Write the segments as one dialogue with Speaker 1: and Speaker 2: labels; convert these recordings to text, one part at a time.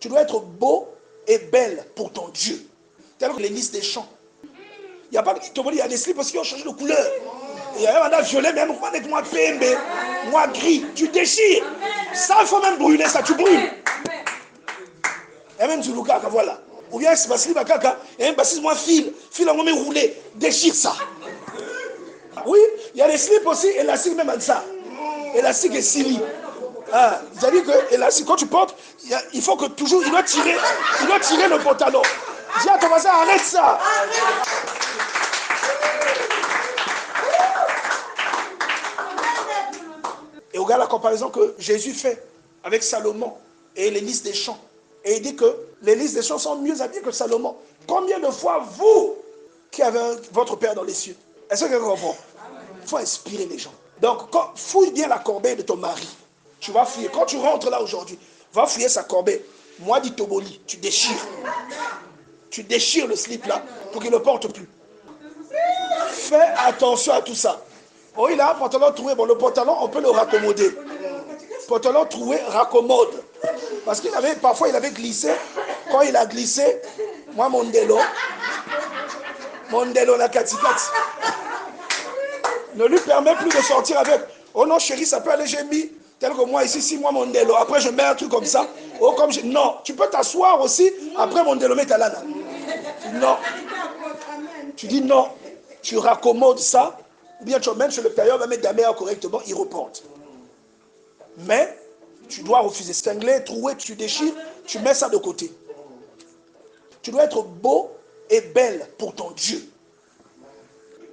Speaker 1: Tu dois être beau et belle pour ton Dieu. Tel que les listes des champs. Il y a pas il y a des slips aussi qui ont changé de couleur. Il y a un violet, même moi PMB, moi gris. Tu déchires. Ça, il faut même brûler ça. Tu brûles. Et même du Luka, voilà. Ou bien c'est Basili Bakaka, et même Basili moi fil à moi roulé. Déchire ça. Oui, il y a des slips aussi, élastiques même à ça. Élastique et sili. Ah, c'est-à-dire que élastique, quand tu portes, il faut que toujours, il doit tirer le pantalon. Dis à ton voisin, arrête ça. Et regarde la comparaison que Jésus fait avec Salomon et les listes des champs. Et il dit que les listes des champs sont mieux habillées que Salomon. Combien de fois vous, qui avez votre Père dans les cieux, est-ce que quelqu'un comprend? Il faut inspirer les gens. Donc, fouille bien la corbeille de ton mari. Tu vas fouiller. Quand tu rentres là aujourd'hui, va fouiller sa corbeille. Moi, dit Toboli, tu déchires. Tu déchires le slip là pour qu'il ne porte plus. Fais attention à tout ça. Oh, il a un pantalon troué. Bon, le pantalon, on peut le raccommoder. Pantalon troué, raccommode. Parce qu'il avait, parfois, il avait glissé. Quand il a glissé, moi, Mondelo, la katikati, ne lui permet plus de sortir avec. Oh non, chérie, ça peut aller, j'ai mis. Tel que moi, ici, 6 mois, Mondelo. Après, je mets un truc comme ça. Oh, comme je... Non, tu peux t'asseoir aussi. Après, Mondelo, met ta lana. Non. Tu dis non. Tu raccommodes ça. Ou bien tu emmènes sur le période, va mettre ta mère correctement, il reporte. Mais, tu dois refuser. Cinglé, troué, tu déchires, tu mets ça de côté. Tu dois être beau et belle pour ton Dieu.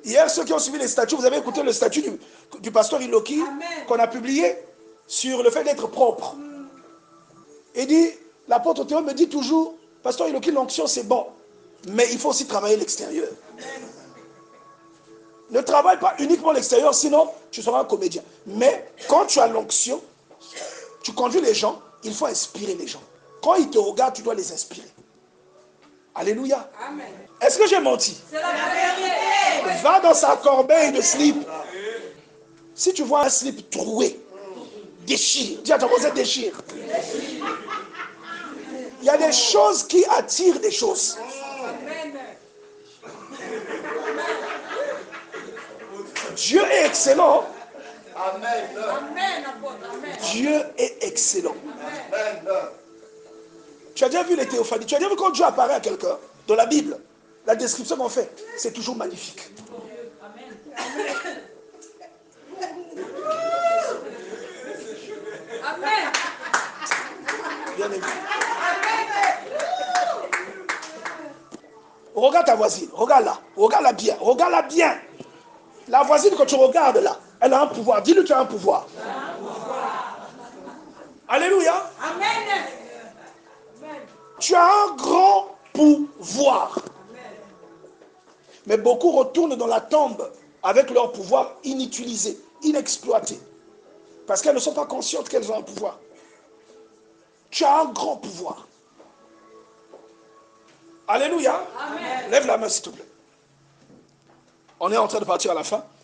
Speaker 1: Hier, ceux qui ont suivi les statuts, vous avez écouté le statut du pasteur Iloki qu'on a publié sur le fait d'être propre. Il dit, l'apôtre Théo me dit toujours, pasteur Iloki, l'onction c'est bon, mais il faut aussi travailler l'extérieur. Ne travaille pas uniquement l'extérieur, sinon tu seras un comédien. Mais quand tu as l'onction, tu conduis les gens, il faut inspirer les gens. Quand ils te regardent, tu dois les inspirer. Alléluia. Est-ce que j'ai menti? C'est la vérité. Va dans sa corbeille de slip. Si tu vois un slip troué, déchire. Dis à ton voisin, déchire. Il y a des choses qui attirent des choses. Dieu est excellent. Amen. Dieu est excellent. Tu as déjà vu les théophanies? Tu as déjà vu quand Dieu apparaît à quelqu'un dans la Bible? La description qu'on fait, c'est toujours magnifique. Amen. Bien aimé. Regarde ta voisine, regarde-la, regarde-la bien, regarde-la bien. La voisine que tu regardes là, elle a un pouvoir. Dis-lui que tu as un pouvoir. Alléluia. Amen. Tu as un grand pouvoir. Mais beaucoup retournent dans la tombe avec leur pouvoir inutilisé, inexploité. Parce qu'elles ne sont pas conscientes qu'elles ont un pouvoir. Tu as un grand pouvoir. Alléluia. Amen. Lève la main s'il te plaît. On est en train de partir à la fin.